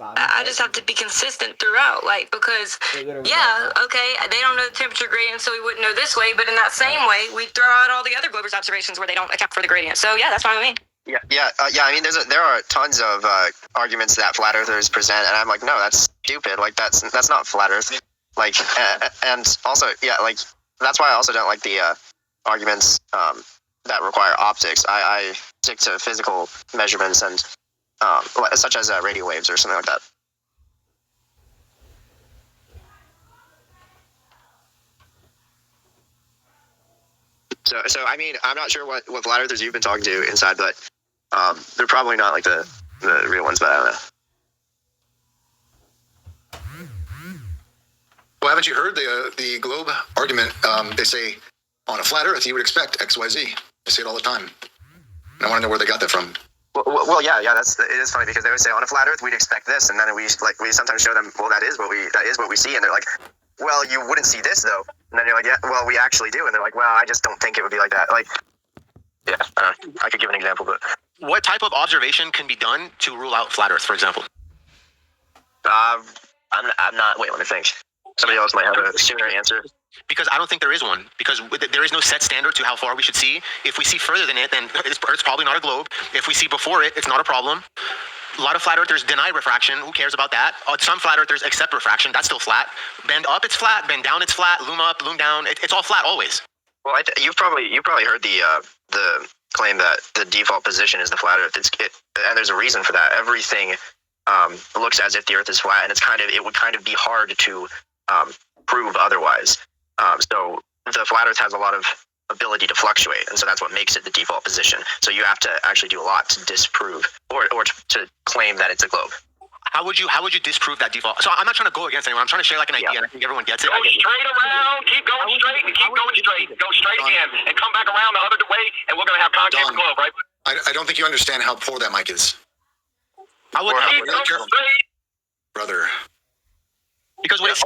I just have to be consistent throughout, like, because, yeah, okay, they don't know the temperature gradient, so we wouldn't know this way, but in that same way, we throw out all the other Glover's observations where they don't account for the gradient. So, yeah, that's fine with me. Yeah. I mean, there are tons of arguments that flat earthers present, and I'm like, no, that's stupid. Like, that's not flat Earth. Like, and also, yeah, like, that's why I also don't like the arguments that require optics. I stick to physical measurements and such as radio waves or something like that. So I mean, I'm not sure what flat earthers you've been talking to inside, but they're probably not like the real ones, but I don't know. Well, haven't you heard the globe argument? They say on a flat Earth you would expect X, Y, Z. They say it all the time. And I want to know where they got that from. Well, yeah. It is funny because they would say on a flat Earth we'd expect this, and then we sometimes show them, well, that is what we see, and they're like, well, you wouldn't see this though, and then you're like, yeah, well, we actually do, and they're like, well, I just don't think it would be like that. Like, yeah, I could give an example, but what type of observation can be done to rule out flat Earth, for example? I'm not. Wait, let me think. Somebody else might have a sooner answer. Because I don't think there is one. Because there is no set standard to how far we should see. If we see further than it, then Earth's probably not a globe. If we see before it, it's not a problem. A lot of flat earthers deny refraction. Who cares about that? Some flat earthers accept refraction. That's still flat. Bend up, it's flat. Bend down, it's flat. Loom up, loom down. It's all flat always. Well, you've probably heard the claim that the default position is the flat Earth. And there's a reason for that. Everything looks as if the Earth is flat, and it would kind of be hard to prove otherwise. So the flat Earth has a lot of ability to fluctuate, and so that's what makes it the default position. So you have to actually do a lot to disprove or to claim that it's a globe. How would you disprove that default? So I'm not trying to go against anyone. I'm trying to share like an idea, and I think everyone gets it. Go straight around, keep going straight, and keep going straight. Go straight again, and come back around the other way, and we're gonna have concave globe, right? I don't think you understand how poor that mic is. I would keep going straight, brother. Because what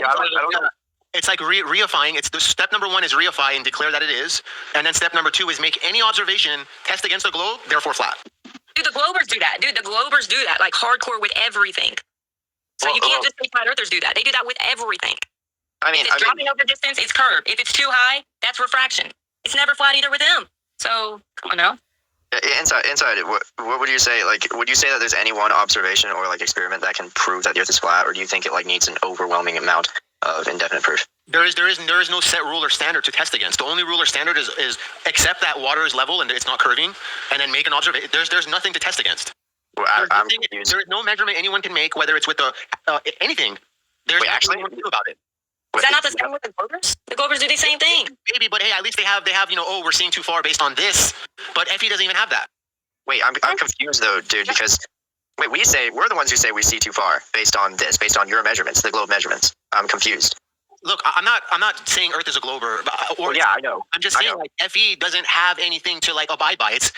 it's like reifying. It's the step number one is reify and declare that it is, and then step number two is make any observation test against the globe, therefore flat. Dude, the Globers do that. The Globers do that, like hardcore with everything. So you can't just say flat earthers do that. They do that with everything. I mean, if it's dropping over distance, it's curved. If it's too high, that's refraction. It's never flat either with them. So come on now. Inside, what would you say? Like, would you say that there's any one observation or like experiment that can prove that the Earth is flat, or do you think it like needs an overwhelming amount of indefinite proof? There is no set rule or standard to test against. The only rule or standard is accept that water is level and it's not curving, and then make an observation. There's nothing to test against. Well, there is no measurement anyone can make, whether it's with anything. There's actually nothing to do about it. Is that not the same with the Globers? The Globers do the same thing. Maybe, but hey, at least they have we're seeing too far based on this. But FE doesn't even have that. Wait, I'm confused though, dude, because we're the ones who say we see too far based on your measurements, the globe measurements. I'm confused. Look, I'm not saying Earth is a globe I know. I'm just saying like FE doesn't have anything to like abide by. It's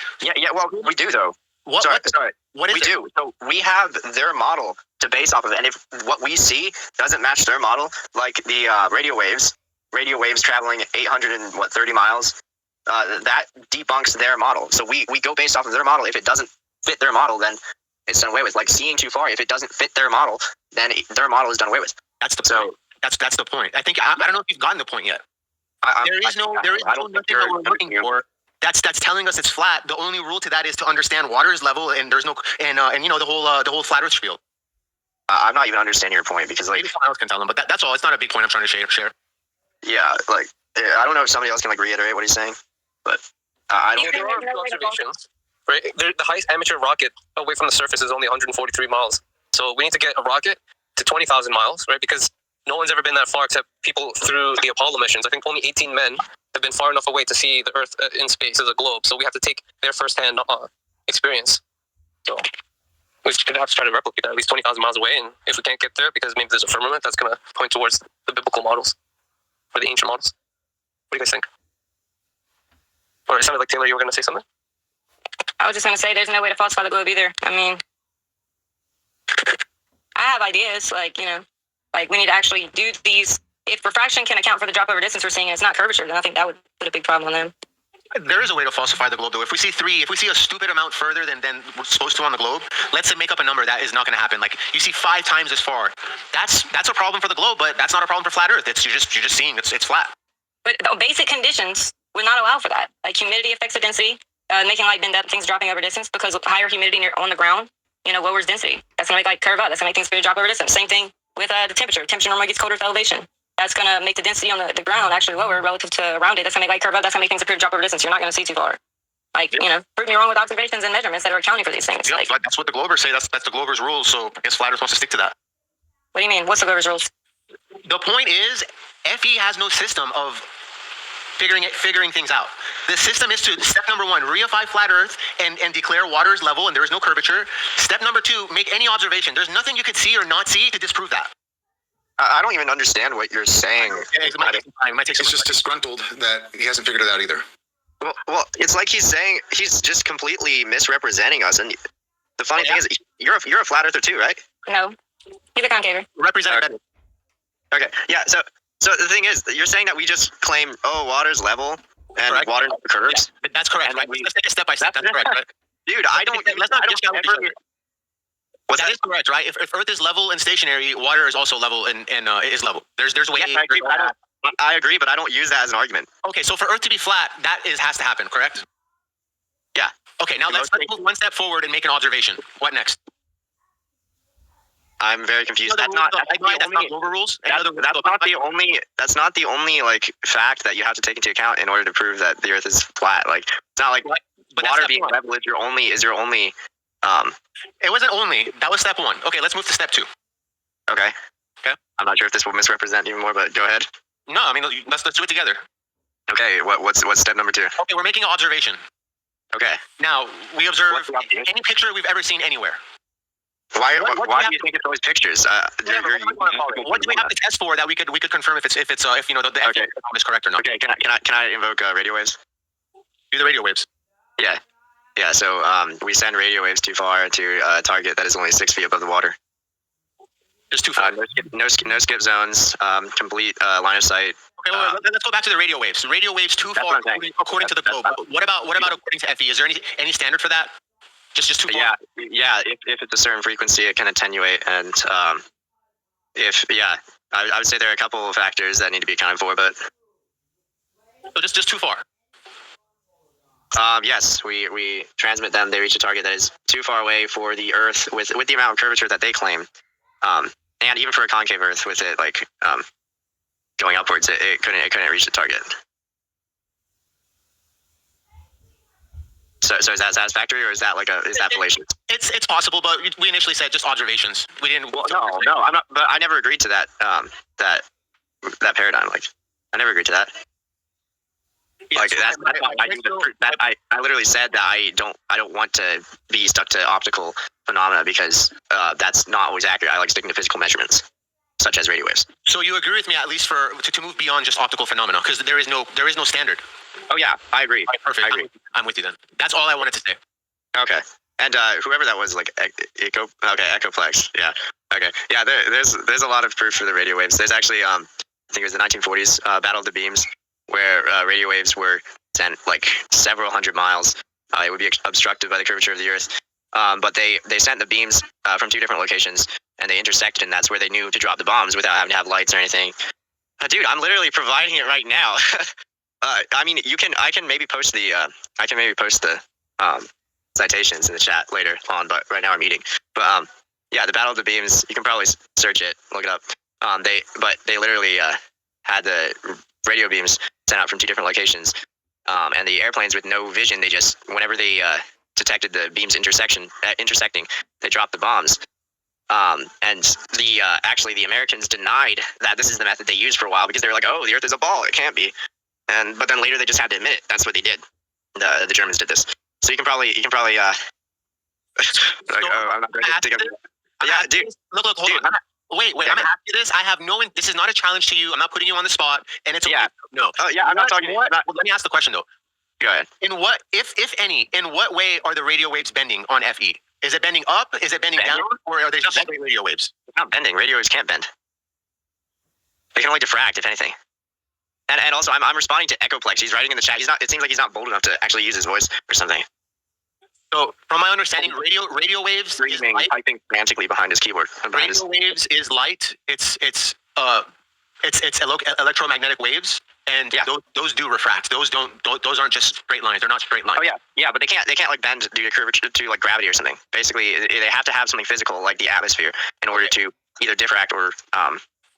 well, we do though. What is we it? do. So we have their model to base off of, and if what we see doesn't match their model, like the radio waves traveling 830 miles, that debunks their model. So we go based off of their model. If it doesn't fit their model, then it's done away with. Like seeing too far, if it doesn't fit their model, then their model is done away with. That's the point. That's the point. I think I don't know if you've gotten the point yet. There is nothing that we're looking for. That's telling us it's flat. The only rule to that is to understand water is level, and there's no and the whole flat Earth spiel. I'm not even understanding your point because like maybe someone else can tell them, but that's all. It's not a big point I'm trying to share. Yeah, like I don't know if somebody else can like reiterate what he's saying, but I don't. There are observations. Right, the highest amateur rocket away from the surface is only 143 miles. So we need to get a rocket to 20,000 miles, right? Because no one's ever been that far except people through the Apollo missions. I think only 18 men have been far enough away to see the Earth in space as a globe. So we have to take their firsthand experience. So we should have to try to replicate that at least 20,000 miles away. And if we can't get there because maybe there's a firmament, that's going to point towards the biblical models or the ancient models. What do you guys think? Or it sounded like Taylor, you were going to say something? I was just going to say there's no way to falsify the globe either. I mean, I have ideas like we need to actually do these. If refraction can account for the drop over distance we're seeing and it's not curvature, then I think that would put a big problem on them. There is a way to falsify the globe, though. If we see a stupid amount further than we're supposed to on the globe, let's say make up a number that is not going to happen. Like you see 5 times as far. That's a problem for the globe, but that's not a problem for flat Earth. You're just seeing it's flat. But the basic conditions would not allow for that. Like humidity affects the density, making light bend up, things dropping over distance because higher humidity on the ground, lowers density. That's going to make light curve up. That's going to make things drop over distance. Same thing with the temperature. Temperature normally gets colder with elevation. That's going to make the density on the ground actually lower relative to around it. That's going to make light curve up. That's going to make things appear to drop over distance. You're not going to see too far. Prove me wrong with observations and measurements that are accounting for these things. Yeah, that's what the Globers say. That's the Globers' rules. So I guess Flat Earth wants to stick to that. What do you mean? What's the Glover's rules? The point is, FE has no system of figuring things out. The system is to, step number 1, reify flat Earth and declare water is level and there is no curvature. Step number 2, make any observation. There's nothing you could see or not see to disprove that. I don't even understand what you're saying. It might take some time. He's just disgruntled that he hasn't figured it out either. Well, it's like he's saying he's just completely misrepresenting us. And the funny thing is, you're a flat earther too, right? No. He's a concave. Represent better. Okay, yeah. So the thing is, you're saying that we just claim, water's level and correct. water curves. Yeah, that's correct. Right? Let's take it step by step. That's correct. Right? Dude, Let's not discount each other. What's that is correct, right? If Earth is level and stationary, water is also level and is level. There's a way. Yes, I agree, but I don't use that as an argument. Okay, so for Earth to be flat, has to happen, correct? Yeah. Okay, now let's move one step forward and make an observation. What next? I'm very confused. That's not Glover rules. That's not the only like fact that you have to take into account in order to prove that the Earth is flat. Like it's not like water being level is your only. It wasn't only. That was step 1. Okay, let's move to step 2. Okay. Okay. I'm not sure if this will misrepresent even more, but go ahead. No, I mean let's do it together. Okay. What's step number 2? Okay, we're making an observation. Okay. Now we observe any picture we've ever seen anywhere. Why do you think it's always pictures? What do we have to test for that we could confirm if the okay. is correct or not? Okay. Can I invoke radio waves? Do the radio waves. Yeah. Yeah. So we send radio waves too far to a target that is only 6 feet above the water. Just too far. No skip zones. Complete line of sight. Okay, well, let's go back to the radio waves. Radio waves too far according to the globe. What about according to FE? Is there any standard for that? Just too far. Yeah. If it's a certain frequency, it can attenuate, and I would say there are a couple of factors that need to be accounted for, but so just too far. Yes, we transmit them. They reach a target that is too far away for the Earth with the amount of curvature that they claim, and even for a concave Earth with it going upwards, it couldn't reach the target. So is that satisfactory, or is that fallacious? It's possible, but we initially said just observations. We didn't. Well, no, I'm not. But I never agreed to that. That paradigm. I never agreed to that. Yeah, I literally said that I don't want to be stuck to optical phenomena because that's not always accurate. I like sticking to physical measurements, such as radio waves. So you agree with me at least to move beyond just optical phenomena, because there is no standard. Oh yeah, I agree. Right, perfect. I agree. I'm with you then. That's all I wanted to say. Okay. And whoever that was, Echoplex. Yeah. Okay. Yeah. There's a lot of proof for the radio waves. There's actually I think it was the 1940s Battle of the Beams, where radio waves were sent several hundred miles. It would be obstructed by the curvature of the Earth. But they sent the beams from 2 different locations, and they intersected, and that's where they knew to drop the bombs without having to have lights or anything. Dude, I'm literally providing it right now. I mean, I can maybe post the citations in the chat later on, but right now I'm eating. But yeah, the Battle of the Beams, you can probably search it, look it up. They literally had the radio beams sent out from 2 different locations, and the airplanes with no vision, they just, whenever they detected the beams intersecting, they dropped the bombs. And the Americans denied that this is the method they used for a while, because they were like, oh, the Earth is a ball, it can't be. But then later they just had to admit it. That's what they did. The Germans did this. So you can probably I'm not going to dig up. Yeah, dude. Look, hold on. Wait. I'm gonna ask you this. I have this is not a challenge to you. I'm not putting you on the spot, and it's yeah. No. Oh yeah, I'm not talking. Well, let me ask the question though. Go ahead. In what, if any, in what way are the radio waves bending on FE? Is it bending up? Is it bending down? Or are they just bending radio waves? It's not bending. Radio waves can't bend. They can only diffract, if anything. And also, I'm responding to Echoplex. He's writing in the chat. It seems like he's not bold enough to actually use his voice or something. So, from my understanding, radio waves is light. Typing frantically behind his keyboard. Radio waves is light. It's electromagnetic waves, and those do refract. Those aren't just straight lines. They're not straight lines. Oh yeah, but they can't like bend due to curvature to like gravity or something. Basically, they have to have something physical like the atmosphere in order to either diffract or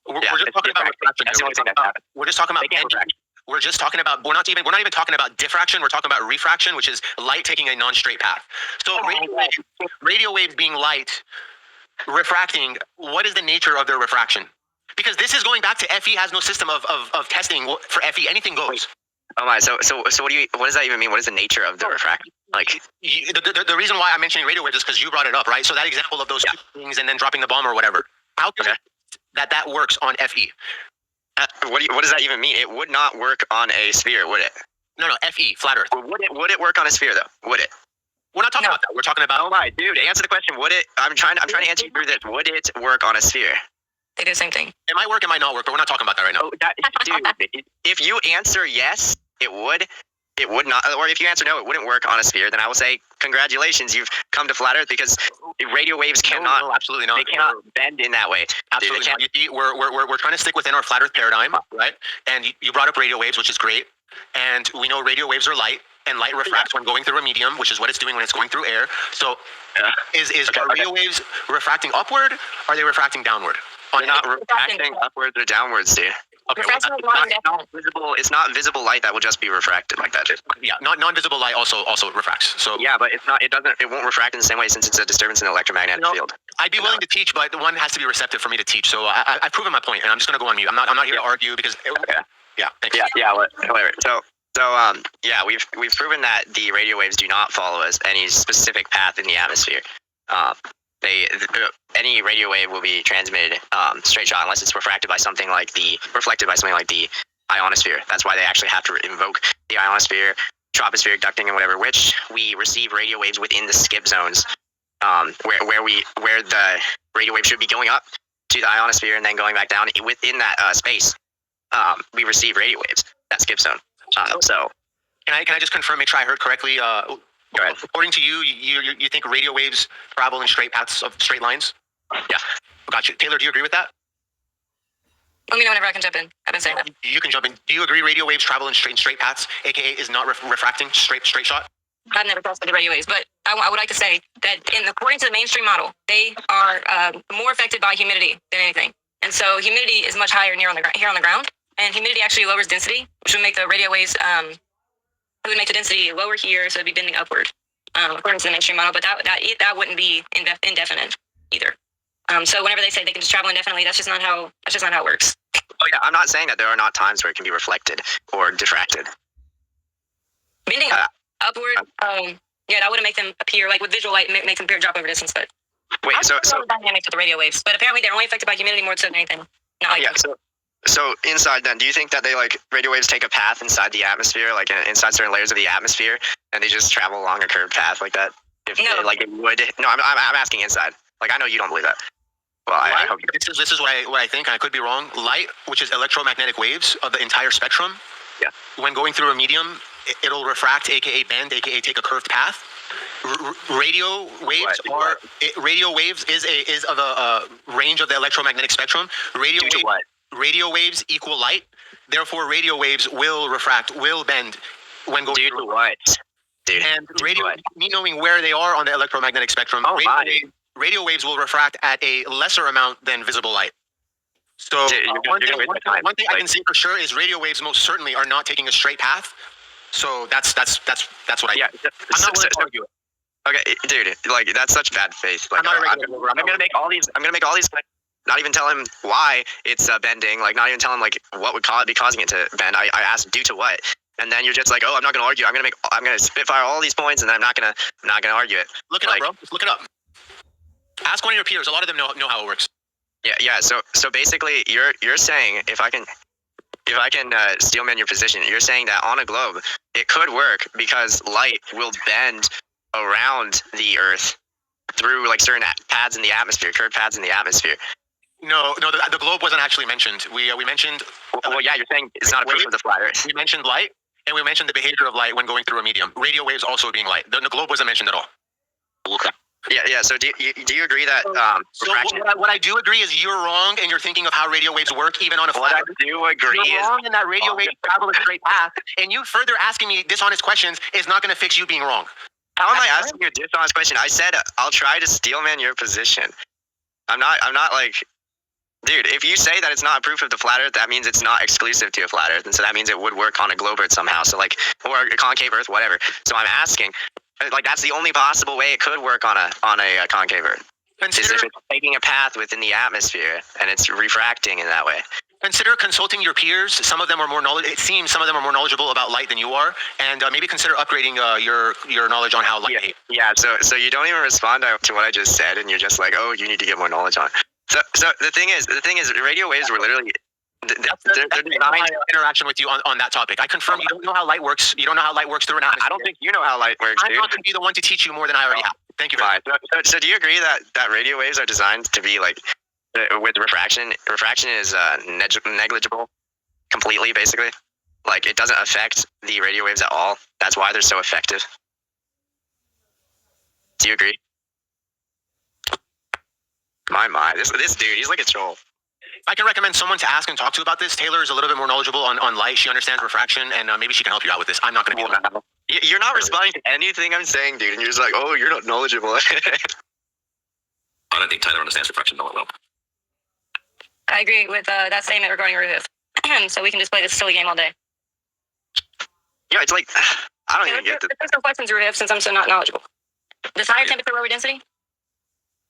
We're just talking about refraction. That's the only thing that happens. We're just talking about bending. We're just talking about. We're not even talking about diffraction. We're talking about refraction, which is light taking a non-straight path. So radio waves being light, refracting. What is the nature of their refraction? Because this is going back to FE has no system of testing for FE. Anything goes. Oh my. So what does that even mean? What is the nature of the refraction? Like the reason why I'm mentioning radio waves is because you brought it up, right? So that example of those two things and then dropping the bomb or whatever. How can that works on FE? What does that even mean? It would not work on a sphere, would it? No, FE, flat Earth. Would it work on a sphere though? Would it? We're not talking about that. We're talking about. Oh my, dude! Answer the question. Would it? I'm trying to answer you through this. Would it work on a sphere? They do the same thing. It might work, it might not work, but we're not talking about that right now. Dude, if you answer yes, it would not. Or if you answer no, it wouldn't work on a sphere. Then I will say congratulations, you've come to flat Earth because radio waves cannot. No, absolutely not. They cannot bend in that way. Absolutely not. You see, we're trying to stick within our flat Earth paradigm, right? And you brought up radio waves, which is great. And we know radio waves are light, and light refracts when going through a medium, which is what it's doing when it's going through air. So, are radio waves refracting upward? Or are they refracting downward? They're not refracting upwards or downwards, dude. Okay, It's not visible light that will just be refracted like that. Yeah, non-visible light also refracts. So yeah, but it won't refract in the same way since it's a disturbance in the electromagnetic field. I'd be willing to teach, but the one has to be receptive for me to teach. So I've proven my point, and I'm just gonna go on mute. I'm not here to argue because thanks. Whatever. So we've proven that the radio waves do not follow any specific path in the atmosphere. Any radio wave will be transmitted straight shot unless it's refracted by something like the ionosphere. That's why they actually have to invoke the ionosphere, tropospheric ducting, and whatever, which we receive radio waves within the skip zones, where the radio wave should be going up to the ionosphere and then going back down within that space. We receive radio waves, that skip zone. So can I just confirm, make sure I heard correctly? Go ahead. According to you think radio waves travel in straight paths of straight lines? Yeah. Gotcha. Taylor, do you agree with that? Let me know whenever I can jump in. I've been saying that. You can jump in. Do you agree radio waves travel in straight paths, aka is not refracting straight shot? I've never tested the radio waves, but I would like to say that according to the mainstream model, they are more affected by humidity than anything. And so humidity is much higher here on the ground, and humidity actually lowers density, which would make the radio waves it would make the density lower here, so it'd be bending upward, according to the mainstream model. But that wouldn't be indefinite either. So whenever they say they can just travel indefinitely, that's just not how it works. Oh yeah, I'm not saying that there are not times where it can be reflected or diffracted. Bending upward, that wouldn't make them appear like with visual light, make them appear drop over distance. But wait, so the dynamics with the radio waves, but apparently they're only affected by humidity more so than anything. Not like So inside then, do you think that they radio waves take a path inside the atmosphere, like inside certain layers of the atmosphere, and they just travel along a curved path like that? No. It would. No, I'm asking inside. I know you don't believe that. Well, I hope you do. This is what I think, and I could be wrong. Light, which is electromagnetic waves of the entire spectrum, when going through a medium, it'll refract, aka bend, aka take a curved path. Radio waves is of a range of the electromagnetic spectrum. Radio waves equal light, therefore radio waves will refract, will bend when going through. What? Dude. And me knowing where they are on the electromagnetic spectrum, radio waves will refract at a lesser amount than visible light. So one thing I can say for sure is radio waves most certainly are not taking a straight path. So that's what I. Yeah. I'm not willing to argue it. Okay, dude. That's such bad faith. I'm gonna make all these. Not even tell him why it's bending. Not even tell him what would be causing it to bend. I asked due to what, and then you're just like, oh, I'm not gonna argue. I'm gonna spitfire all these points, and then I'm not gonna argue it. Look it up, bro. Just look it up. Ask one of your peers. A lot of them know how it works. Yeah. So basically, you're saying if I can steelman your position, you're saying that on a globe it could work because light will bend around the Earth through certain paths in the atmosphere, curved paths in the atmosphere. No, the globe wasn't actually mentioned. We mentioned. Well, yeah, you're saying it's not a proof of the flat Earth. We mentioned light, and we mentioned the behavior of light when going through a medium. Radio waves also being light. The globe wasn't mentioned at all. Yeah. So do you agree that So refraction? what I do agree is you're wrong, and you're thinking of how radio waves work, even on a What flat I Earth. do agree You're is wrong in that radio waves travel a straight path, and you further asking me dishonest questions is not going to fix you being wrong. how am I asking you a dishonest question? I said I'll try to steelman your position. I'm not like, dude. If you say that it's not a proof of the flat Earth, that means it's not exclusive to a flat Earth, and so that means it would work on a globe Earth somehow. So like, or a concave Earth, whatever. So I'm asking, like, that's the only possible way it could work on a concave Earth. Is Consider, if it's taking a path within the atmosphere and it's refracting in that way. consider consulting your peers. Some of them are more knowledgeable. It seems some of them are more knowledgeable about light than you are, and maybe consider upgrading your knowledge on how light behaves. Yeah. So you don't even respond to what I just said, and you're just like, oh, you need to get more knowledge on it. So the thing is, radio waves were literally they're designed. Interaction with you on that topic. I confirm you don't know how light works. You don't know how light works through an atmosphere. I don't think you know how light works, I'm dude. not going to be the one to teach you more than I already have. Thank you very much. Fine. So do you agree that radio waves are designed to be like with refraction? Refraction is negligible, completely, basically. Like it doesn't affect the radio waves at all. That's why they're so effective. Do you agree? My, this dude, he's like a troll. If I can recommend someone to ask and talk to about this, Taylor is a little bit more knowledgeable on light. She understands refraction, and maybe she can help you out with this. I'm not going to be the one. You're not responding to anything I'm saying, dude, and you're just like, oh, you're not knowledgeable. I don't think Tyler understands refraction all that well. I agree with that statement regarding Ruhif. So we can just play this silly game all day. Yeah, it's like, I don't Okay, even get this. let's some questions, Ruhif, since I'm so not knowledgeable. Does higher temperature lower density?